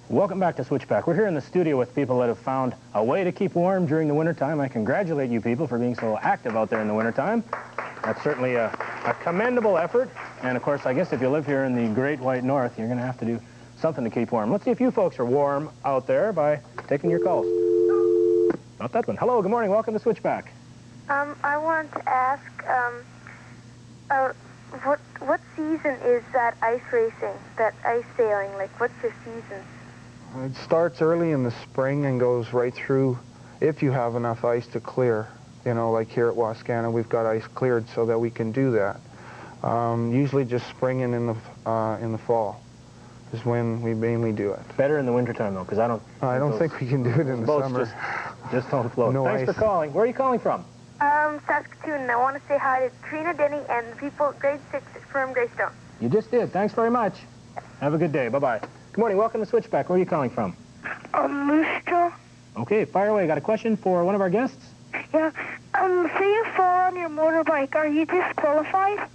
Welcome back to Switchback. We're here in the studio with people that have found a way to keep warm during the wintertime. I congratulate you people for being so active out there in the wintertime. That's certainly a commendable effort. And of course, I guess if you live here in the Great White North, you're going to have to do something to keep warm. Let's see if you folks are warm out there by taking your calls. Not that one. Hello, good morning. Welcome to Switchback. I wanted to ask, what season is that ice racing, that ice sailing? Like, what's your season? It starts early in the spring and goes right through, if you have enough ice to clear. You know, like here at Wascana, we've got ice cleared so that we can do that. Usually just spring and in the fall is when we mainly do it. Better in the wintertime, though, because I don't think we can do it in the summer. Just don't float. No Thanks ice. for calling. Where are you calling from? Saskatoon, and I want to say hi to Trina, Denny, and the people at grade 6 from Greystone. You just did. Thanks very much. Have a good day. Bye-bye. Good morning. Welcome to Switchback. Where are you calling from? Moose Jaw. Okay, fire away. Got a question for one of our guests? Yeah. Say you fall on your motorbike, are you disqualified?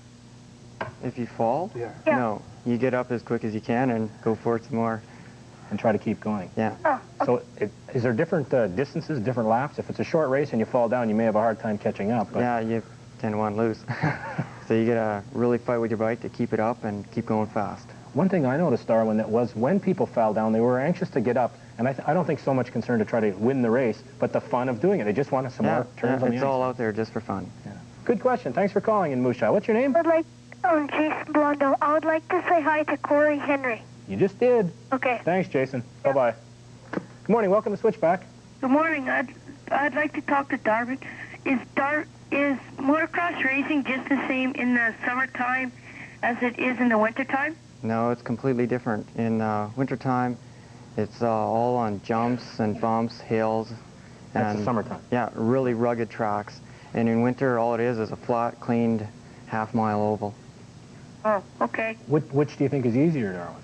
If you fall? Yeah. No. You get up as quick as you can and go for it some more. And try to keep going. Yeah. Oh, So is there different distances, different laps? If it's a short race and you fall down, you may have a hard time catching up. But... Yeah, you tend to want to lose. So you got to really fight with your bike to keep it up and keep going fast. One thing I noticed, Darwin, that was when people fell down, they were anxious to get up. And I don't think so much concerned to try to win the race, but the fun of doing it. They just wanted some more turns on the ice. It's all out there just for fun. Yeah. Good question. Thanks for calling in, Musha. What's your name? Jason Blondo. I would like to say hi to Corey Henry. You just did. Okay. Thanks, Jason. Bye-bye. Good morning. Welcome to Switchback. Good morning. I'd like to talk to Darwin. Is motocross racing just the same in the summertime as it is in the wintertime? No, it's completely different. In wintertime, it's all on jumps and bumps, hills. That's the summertime. Yeah, really rugged tracks. And in winter, all it is a flat, cleaned half-mile oval. Oh, okay. Which do you think is easier, Darwin?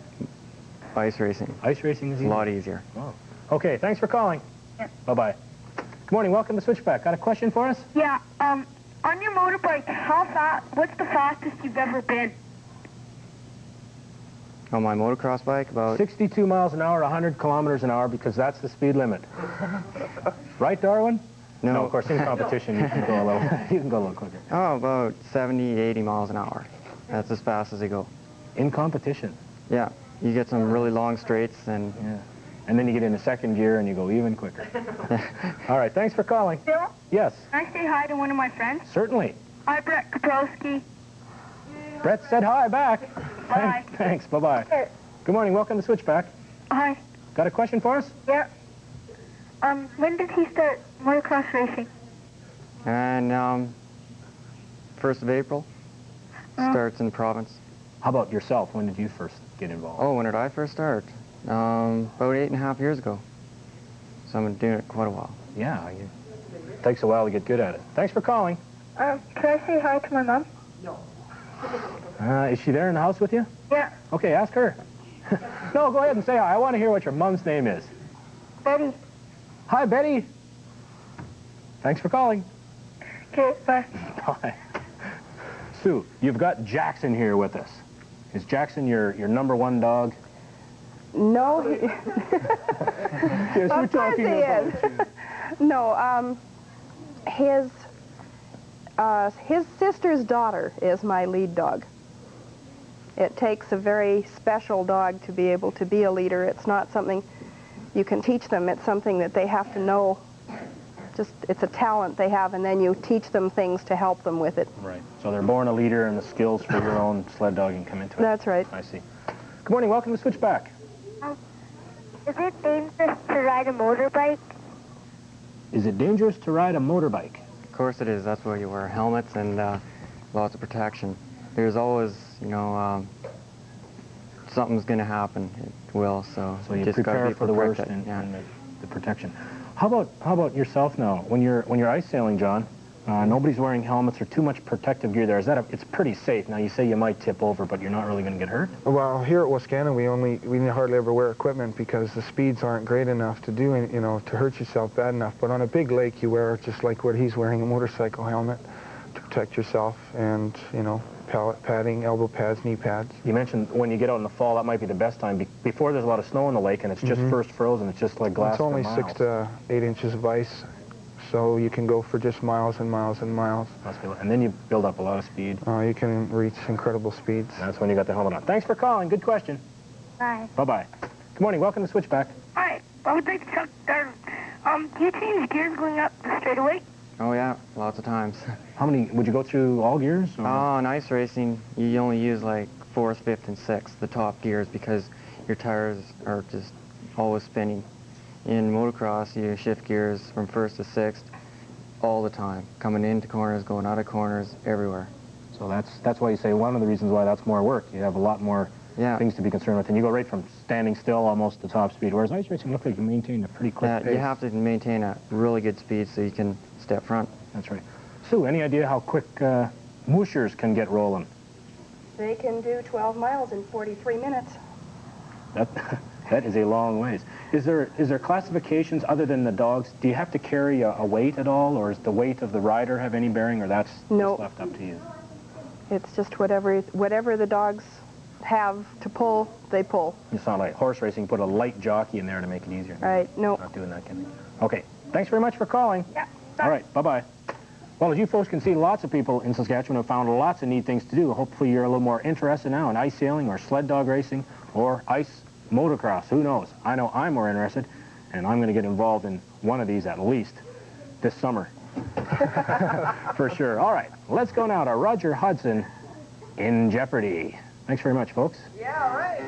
Ice racing. Ice racing is easier? A lot easier. Oh. Okay, thanks for calling. Yeah. Bye-bye. Good morning. Welcome to Switchback. Got a question for us? Yeah. On your motorbike, what's the fastest you've ever been? On my motocross bike, about 62 miles an hour, 100 kilometers an hour, because that's the speed limit. Right, Darwin? No. Of course, in competition, you can go a little, you can go a little quicker. Oh, about 70, 80 miles an hour. That's as fast as they go. In competition? Yeah. You get some really long straights and... Yeah. And then you get into second gear and you go even quicker. All right, thanks for calling. Bill? Yes? Can I say hi to one of my friends? Certainly. Hi, Brett Kaprowski. Brett said hi back. Bye. Thanks, bye-bye. Good morning, welcome to Switchback. Hi. Got a question for us? Yeah. When did he start motocross racing? And 1st of April. Starts in the province. How about yourself? When did you first get involved? Oh, when did I first start? About 8.5 years ago. So I've been doing it quite a while. Yeah, it takes a while to get good at it. Thanks for calling. Can I say hi to my mom? No. Is she there in the house with you? Yeah. Okay, ask her. No, go ahead and say hi. I want to hear what your mom's name is. Betty. Hi, Betty. Thanks for calling. Okay, bye. Bye. Sue, you've got Jackson here with us. Is Jackson your number one dog? No. Yes, we're talking about you. No, his sister's daughter is my lead dog. It takes a very special dog to be able to be a leader. It's not something you can teach them. It's something that they have to know it's a talent they have, and then you teach them things to help them with it. Right. So they're born a leader, and the skills for your own sled dogging come into it. That's right. I see. Good morning. Welcome to Switchback. Is it dangerous to ride a motorbike? Is it dangerous to ride a motorbike? Of course it is. That's why you wear helmets and lots of protection. There's always, you know, something's going to happen. It will. So you just prepare gotta be for the worst protected. and the protection. How about yourself now? When you're ice sailing, John, nobody's wearing helmets or too much protective gear there. It's pretty safe. Now you say you might tip over, but you're not really going to get hurt. Well, here at Wascana, we hardly ever wear equipment because the speeds aren't great enough to do, you know, to hurt yourself bad enough. But on a big lake, you wear just like what he's wearing, a motorcycle helmet to protect yourself, and you know, pallet padding, elbow pads, knee pads. You mentioned when you get out in the fall, that might be the best time. Before there's a lot of snow in the lake and it's just first frozen, it's just like glass. It's only 6 to 8 inches of ice, so you can go for just miles and miles and miles. And then you build up a lot of speed. You can reach incredible speeds. That's when you got the helmet on. Thanks for calling. Good question. Bye. Bye-bye. Good morning. Welcome to Switchback. Hi. I would like to talk to do you change gears going up the straightaway? Oh yeah, lots of times. How many, would you go through all gears? Or? Oh, in ice racing, you only use like 4th, 5th, and 6th, the top gears, because your tires are just always spinning. In motocross, you shift gears from 1st to 6th all the time, coming into corners, going out of corners, everywhere. So that's why you say one of the reasons why that's more work. You have a lot more things to be concerned with, and you go right from standing still almost to top speed, whereas ice racing looks like you maintain a pretty quick pace. You have to maintain a really good speed so you can step front. That's right. Sue, any idea how quick mooshers can get rolling? They can do 12 miles in 43 minutes. That is a long ways. Is there classifications other than the dogs? Do you have to carry a weight at all, or does the weight of the rider have any bearing, or that's just left up to you? It's just whatever the dogs have to pull, they pull. It's not like horse racing, put a light jockey in there to make it easier. Right, no. Not doing that, can they? Okay, thanks very much for calling. Yeah. All right, bye-bye. Well, as you folks can see, lots of people in Saskatchewan have found lots of neat things to do. Hopefully you're a little more interested now in ice sailing or sled dog racing or ice motocross. Who knows? I know I'm more interested, and I'm going to get involved in one of these at least this summer. For sure. All right, let's go now to Roger Hudson in Jeopardy. Thanks very much, folks. Yeah, all right.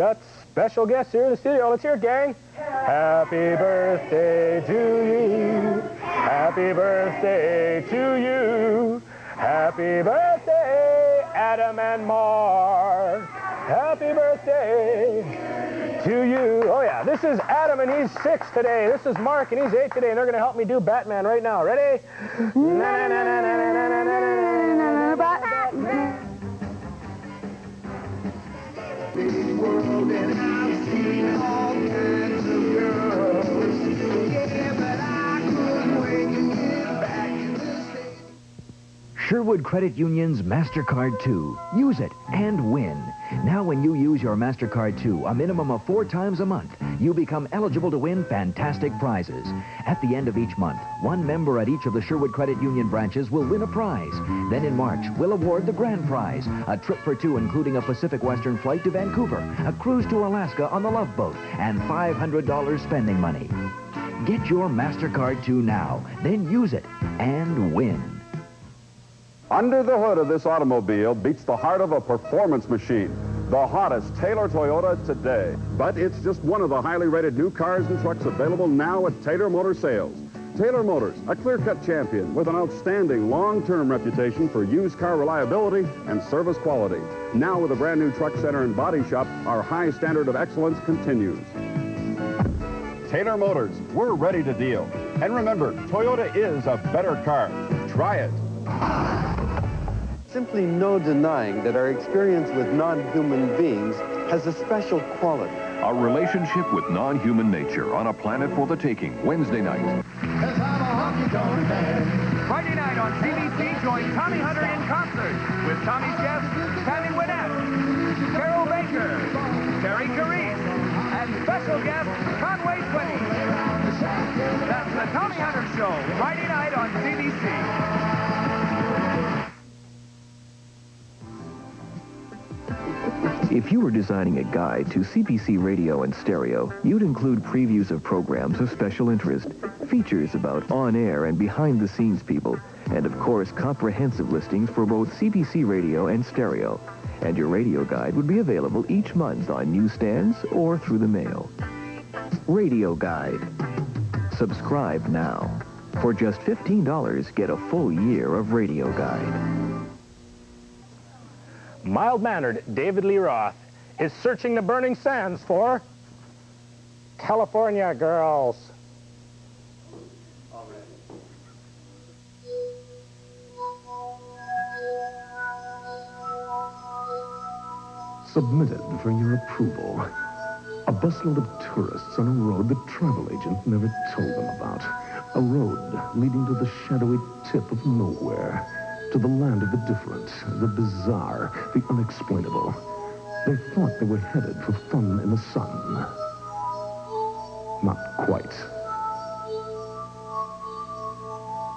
got special guests here in the studio. Let's hear it, gang. Happy birthday to you. Happy birthday to you. Happy birthday, Adam and Mark. Happy birthday to you. Oh, yeah, this is Adam, and he's 6 today. This is Mark, and he's 8 today, and they're going to help me do Batman right now. Ready? Batman. World, and I've seen all kinds of girls. Yeah, but I couldn't wait to get back in the States. Sherwood Credit Union's MasterCard 2. Use it and win. Now when you use your MasterCard 2 a minimum of 4 times a month, you become eligible to win fantastic prizes. At the end of each month, one member at each of the Sherwood Credit Union branches will win a prize. Then in March, we'll award the grand prize, a trip for 2 including a Pacific Western flight to Vancouver, a cruise to Alaska on the Love Boat, and $500 spending money. Get your MasterCard 2 now, then use it and win. Under the hood of this automobile beats the heart of a performance machine. The hottest Taylor Toyota today. But it's just one of the highly rated new cars and trucks available now at Taylor Motor Sales. Taylor Motors, a clear-cut champion with an outstanding long-term reputation for used car reliability and service quality. Now with a brand new truck center and body shop, our high standard of excellence continues. Taylor Motors, we're ready to deal. And remember, Toyota is a better car. Try it. Simply no denying that our experience with non-human beings has a special quality. A relationship with non-human nature on a planet for the taking, Wednesday night. Friday night on CBC, join Tommy Hunter in concert with Tommy's guests, Tammy Wynette, Carol Baker, Terry Carice, and special guest, Conway Twitty. That's the Tommy Hunter Show, Friday night on CBC. If you were designing a guide to CBC radio and stereo, you'd include previews of programs of special interest, features about on-air and behind-the-scenes people, and of course, comprehensive listings for both CBC radio and stereo. And your radio guide would be available each month on newsstands or through the mail. Radio Guide. Subscribe now. For just $15, get a full year of Radio Guide. Mild-mannered David Lee Roth is searching the burning sands for California girls. Submitted for your approval. A busload of tourists on a road the travel agent never told them about. A road leading to the shadowy tip of nowhere. To the land of the different, the bizarre, the unexplainable. They thought they were headed for fun in the sun. Not quite.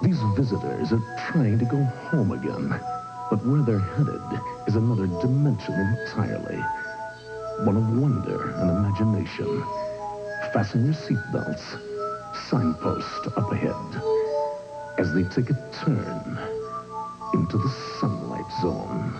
These visitors are trying to go home again, but where they're headed is another dimension entirely. One of wonder and imagination. Fasten your seatbelts. Signpost up ahead. As they take a turn into the sunlight zone.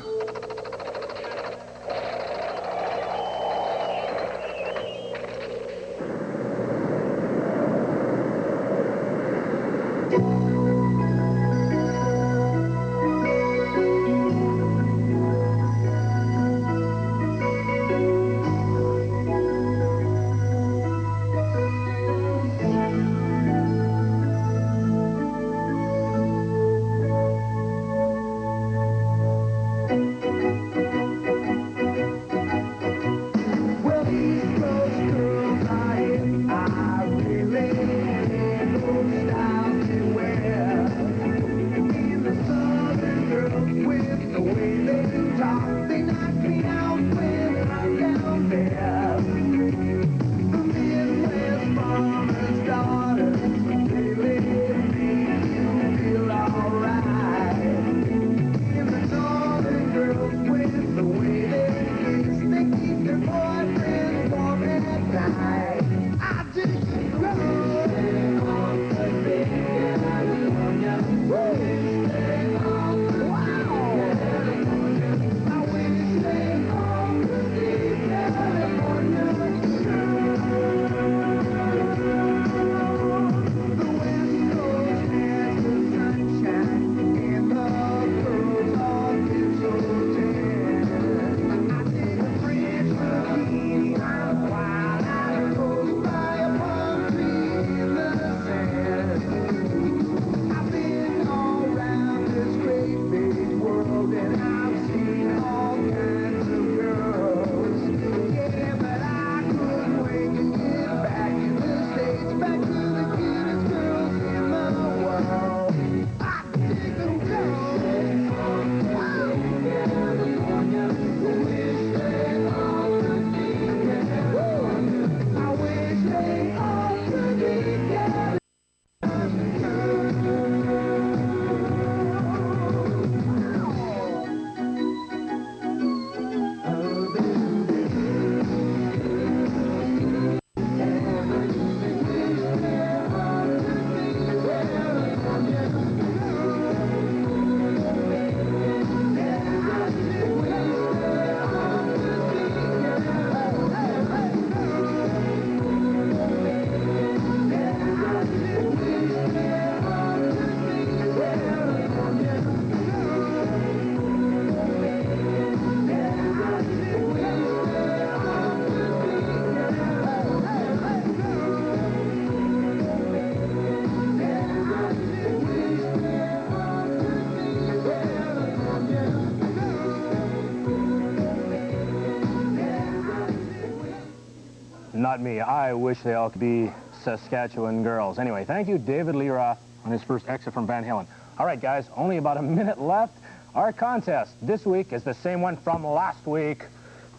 not me. I wish they all could be Saskatchewan girls. Anyway, thank you, David Lee Roth, on his first exit from Van Halen. All right, guys, only about a minute left. Our contest this week is the same one from last week.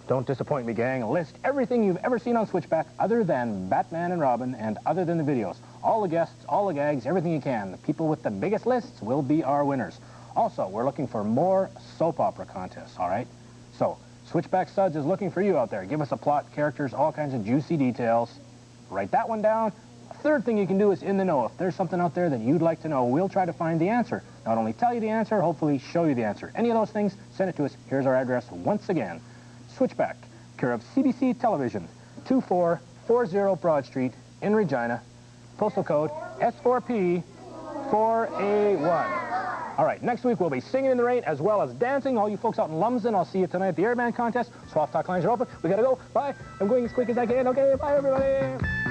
Don't disappoint me, gang. List everything you've ever seen on Switchback other than Batman and Robin and other than the videos. All the guests, all the gags, everything you can. The people with the biggest lists will be our winners. Also, we're looking for more soap opera contests, all right? So, Switchback Suds is looking for you out there. Give us a plot, characters, all kinds of juicy details. Write that one down. A third thing you can do is in the know. If there's something out there that you'd like to know, we'll try to find the answer. Not only tell you the answer, hopefully show you the answer. Any of those things, send it to us. Here's our address once again. Switchback, care of CBC Television, 2440 Broad Street in Regina. Postal code S4P4A1. All right, next week we'll be singing in the rain as well as dancing. All you folks out in Lumsden, I'll see you tonight at the Airband contest. Soft talk lines are open. We gotta go. Bye. I'm going as quick as I can. Okay, bye everybody.